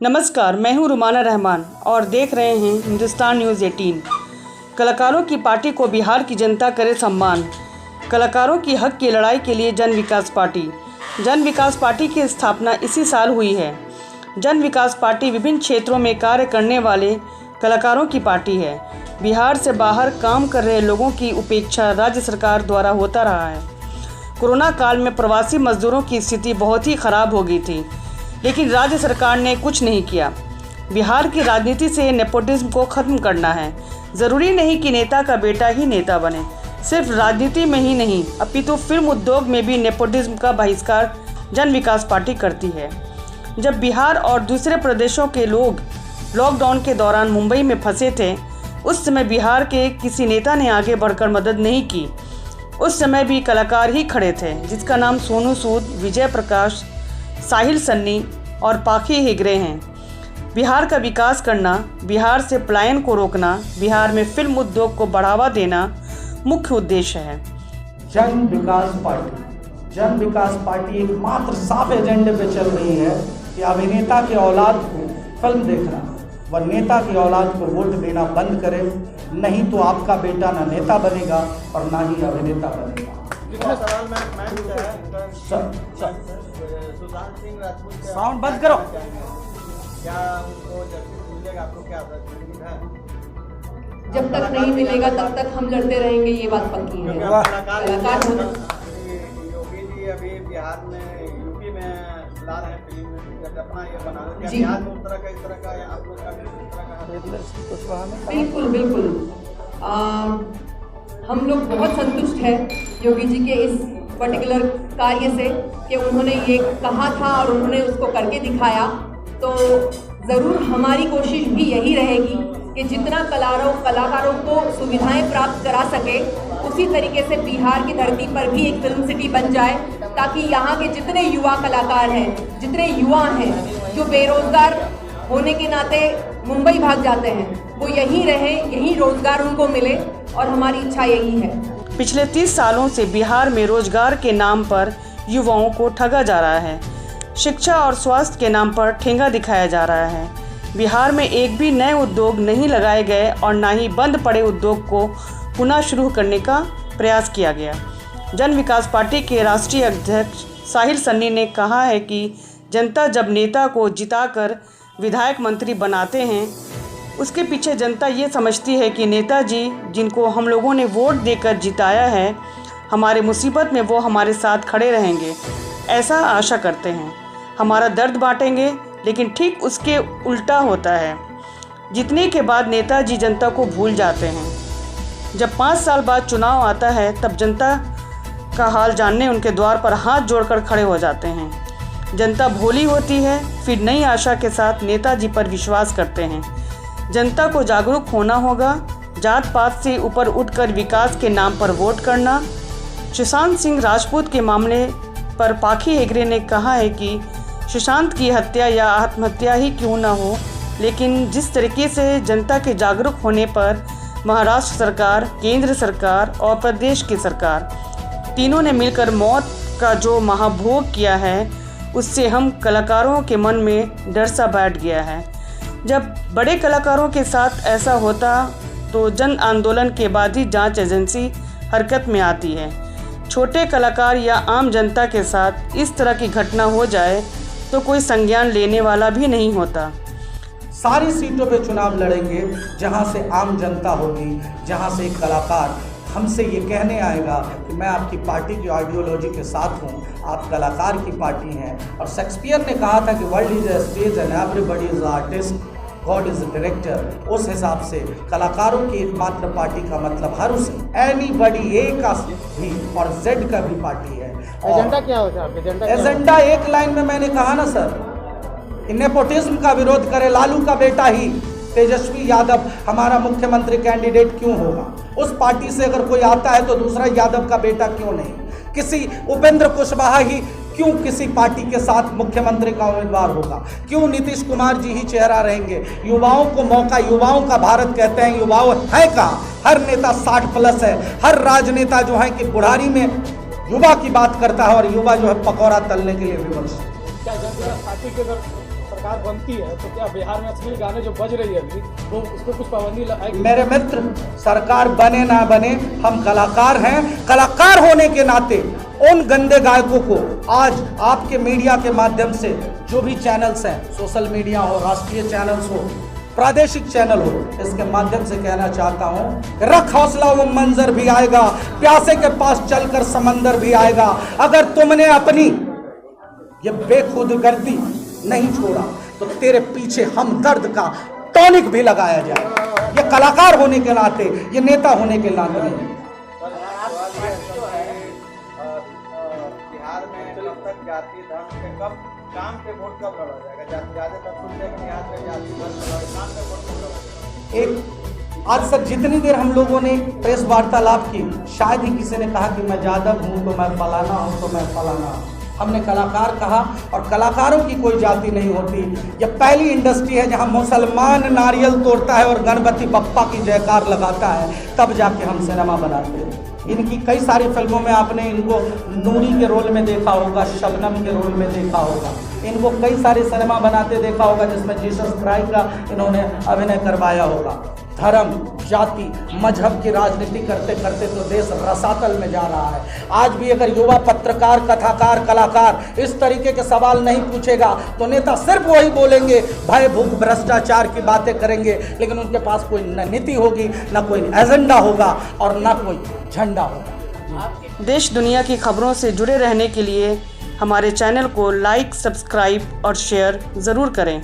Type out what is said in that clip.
नमस्कार, मैं हूं रुमाना रहमान और देख रहे हैं हिंदुस्तान न्यूज़ 18। कलाकारों की पार्टी को बिहार की जनता करे सम्मान। कलाकारों की हक की लड़ाई के लिए जन विकास पार्टी की स्थापना इसी साल हुई है। जन विकास पार्टी विभिन्न क्षेत्रों में कार्य करने वाले कलाकारों की पार्टी है। बिहार से बाहर काम कर रहे लोगों की उपेक्षा राज्य सरकार द्वारा होता रहा है। कोरोना काल में प्रवासी मजदूरों की स्थिति बहुत ही खराब हो गई थी, लेकिन राज्य सरकार ने कुछ नहीं किया। बिहार की राजनीति से नेपोटिज्म को ख़त्म करना है। ज़रूरी नहीं कि नेता का बेटा ही नेता बने। सिर्फ राजनीति में ही नहीं, अपितु फिल्म उद्योग में भी नेपोटिज्म का बहिष्कार जन विकास पार्टी करती है। जब बिहार और दूसरे प्रदेशों के लोग लॉकडाउन के दौरान मुंबई में फंसे थे, उस समय बिहार के किसी नेता ने आगे बढ़कर मदद नहीं की। उस समय भी कलाकार ही खड़े थे, जिसका नाम सोनू सूद, विजय प्रकाश, साहिल सन्नी और पाखी हेगड़े हैं। बिहार का विकास करना, बिहार से पलायन को रोकना, बिहार में फिल्म उद्योग को बढ़ावा देना मुख्य उद्देश्य है। जन विकास पार्टी एकमात्र साफ एजेंडे पे चल रही है कि अभिनेता के औलाद को फिल्म देखना व नेता की औलाद को वोट देना बंद करे, नहीं तो आपका बेटा ना नेता बनेगा और ना ही अभिनेता बनेगा। सुशांत सिंह राजपूत साउंड बंद करो। क्या उनको जस्टिस मिलेगा? आपको क्या उम्मीद है? जब तक नहीं मिलेगा तब तक हम लड़ते रहेंगे, ये बात पक्की है। कलाकार होना। योगी जी अभी बिहार में, यूपी में ला रहे हैं फिल्म में, जब अपना ये बना रहे हैं। जी। बिहार में उस तरह का, इस तरह का, आप लोग का भी इस तरह का? बिल्कुल। हम लोग बहुत संतुष्ट हैं योगी जी के इस पर्टिकुलर कार्य से कि उन्होंने ये कहा था और उन्होंने उसको करके दिखाया। तो ज़रूर हमारी कोशिश भी यही रहेगी कि जितना कलाकारों को सुविधाएं प्राप्त करा सके, उसी तरीके से बिहार की धरती पर भी एक फिल्म सिटी बन जाए, ताकि यहाँ के जितने युवा कलाकार हैं, जितने युवा हैं जो बेरोजगार होने के नाते मुंबई भाग जाते हैं, वो यहीं रहें, यहीं रोजगार उनको मिले, और हमारी इच्छा यही है। पिछले 30 सालों से बिहार में रोजगार के नाम पर युवाओं को ठगा जा रहा है। शिक्षा और स्वास्थ्य के नाम पर ठेंगा दिखाया जा रहा है। बिहार में एक भी नए उद्योग नहीं लगाए गए और ना ही बंद पड़े उद्योग को पुनः शुरू करने का प्रयास किया गया। जन विकास पार्टी के राष्ट्रीय अध्यक्ष साहिल सन्नी ने कहा है कि जनता जब नेता को जिताकर विधायक मंत्री बनाते हैं, उसके पीछे जनता ये समझती है कि नेताजी जिनको हम लोगों ने वोट देकर जिताया है, हमारे मुसीबत में वो हमारे साथ खड़े रहेंगे, ऐसा आशा करते हैं, हमारा दर्द बांटेंगे। लेकिन ठीक उसके उल्टा होता है। जीतने के बाद नेताजी जनता को भूल जाते हैं। जब 5 साल बाद चुनाव आता है, तब जनता का हाल जानने उनके द्वार पर हाथ जोड़कर खड़े हो जाते हैं। जनता भोली होती है, फिर नई आशा के साथ नेताजी पर विश्वास करते हैं। जनता को जागरूक होना होगा, जात पात से ऊपर उठकर विकास के नाम पर वोट करना। सुशांत सिंह राजपूत के मामले पर पाखी हेगड़े ने कहा है कि सुशांत की हत्या या आत्महत्या ही क्यों न हो, लेकिन जिस तरीके से जनता के जागरूक होने पर महाराष्ट्र सरकार, केंद्र सरकार और प्रदेश की सरकार तीनों ने मिलकर मौत का जो महाभोग किया है, उससे हम कलाकारों के मन में डर सा बैठ गया है। जब बड़े कलाकारों के साथ ऐसा होता तो जन आंदोलन के बाद ही जांच एजेंसी हरकत में आती है। छोटे कलाकार या आम जनता के साथ इस तरह की घटना हो जाए तो कोई संज्ञान लेने वाला भी नहीं होता। सारी सीटों पे चुनाव लड़ेंगे जहां से आम जनता होगी, जहां से एक कलाकार हमसे ये कहने आएगा कि मैं आपकी पार्टी की आइडियोलॉजी के साथ हूँ, आप कलाकार की पार्टी हैं। और शेक्सपियर ने कहा था कि world is a stage and everybody is artist, God is director. उस हिसाब से कलाकारों की एकमात्र पार्टी का मतलब हर उस एनीबॉडी, ए का भी और जेड का भी पार्टी है। एजेंडा क्या होता है? एजेंडा एक लाइन में मैंने कहा ना सर, नेपोटिज्म का विरोध करे। लालू का बेटा ही तेजस्वी यादव हमारा मुख्यमंत्री कैंडिडेट क्यों होगा? उस पार्टी से अगर कोई आता है तो दूसरा यादव का बेटा क्यों नहीं? किसी उपेंद्र कुशवाहा ही क्यों किसी पार्टी के साथ मुख्यमंत्री का उम्मीदवार होगा? क्यों नीतीश कुमार जी ही चेहरा रहेंगे? युवाओं को मौका, युवाओं का भारत कहते हैं, युवाओं है कहाँ? हर नेता 60+ है। हर राजनेता जो है कि बुढ़ारी में युवा की बात करता है और युवा जो है पकौड़ा तलने के लिए विवश। क्या पार्टी के सरकार बनती है तो क्या बिहार में अश्लील गाने जो बज रही है अभी वो उस पर कुछ पाबंदी आएगी? मेरे मित्र, सरकार बने ना बने, हम कलाकार हैं। कलाकार होने के नाते उन गंदे गायकों को आज आपके मीडिया के माध्यम से, जो भी चैनल्स हैं, सोशल मीडिया हो, राष्ट्रीय चैनल्स हो, प्रादेशिक चैनल हो, इसके माध्यम से कहना चाहता हूं, रख हौसला, वो मंजर भी आएगा, प्यासे के पास चलकर समंदर भी आएगा। अगर तुमने अपनी ये बेखुदगर्दी नहीं छोड़ा तो तेरे पीछे हम दर्द का टॉनिक भी लगाया जाए। ये कलाकार होने के नाते, ये नेता होने के नाते नहीं। बिहार में कब तक जाति धर्म के कब काम पे वोट कब लड़ा जाएगा? ज्यादातर सुनते हैं बिहार में जाति धर्म काम पे वोट कब लड़ा जाएगा? एक आज तक जितनी देर हम लोगों ने प्रेस वार्तालाप की, शायद ही किसी ने कहा कि मैं यादव हूँ तो मैं फलाना हूँ तो मैं फलाना हूँ। हमने कलाकार कहा, और कलाकारों की कोई जाति नहीं होती। ये पहली इंडस्ट्री है जहाँ मुसलमान नारियल तोड़ता है और गणपति बप्पा की जयकार लगाता है, तब जाके हम सिनेमा बनाते हैं। इनकी कई सारी फिल्मों में आपने इनको नूरी के रोल में देखा होगा, शबनम के रोल में देखा होगा, इनको कई सारे सिनेमा बनाते देखा होगा जिसमें जीसस क्राइस्ट का इन्होंने अभिनय करवाया होगा। धर्म, जाति, मजहब की राजनीति करते करते तो देश रसातल में जा रहा है। आज भी अगर युवा पत्रकार, कथाकार, कलाकार इस तरीके के सवाल नहीं पूछेगा तो नेता सिर्फ वही बोलेंगे, भय, भूख, भ्रष्टाचार की बातें करेंगे, लेकिन उनके पास कोई न नीति होगी, न कोई एजेंडा होगा और न कोई झंडा होगा। देश दुनिया की खबरों से जुड़े रहने के लिए हमारे चैनल को लाइक, सब्सक्राइब और शेयर ज़रूर करें।